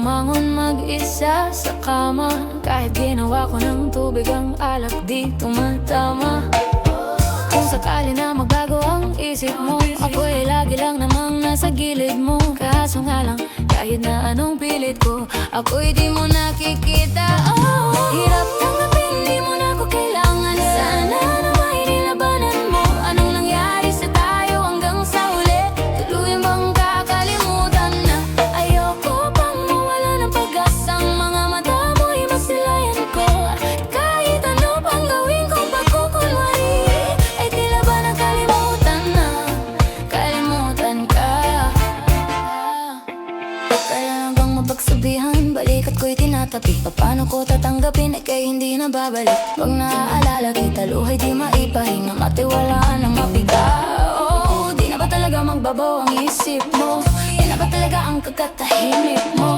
bumangon mag-isa sa kama. Kahit ginawa ko ng tubig ang alak, di tumatama. Kung sakali na magbago ang isip mo, ako'y lagi lang namang nasa gilid mo. Kaso nga lang, kahit na anong pilit ko, ako'y di mo nakikita. Oh, hirap tanggapin, di mo na ako kailangan. Sana naman nilabanan mo. Anong nangyari sa tayo hanggang sa uli? Tuluyan bang kakalimutan na? Ayoko pang mawala ng pag-asang mga mata mo'y masilayan ko. Kahit ano pang gawin kong pagkukunwari, ay tila ba nakalimutan na? Kalimutan ka. Kailan bang mapagsabihan? Balikat ko'y tinatabi. Paano ko tatanggapin ay kay hindi na babalik? Pag naaalala kita, luhay di maipahinga. Matiwalaan ang mabiga. Oh, di na ba talaga magbabaw ang isip mo? Yan na ba talaga ang kakatahimik mo?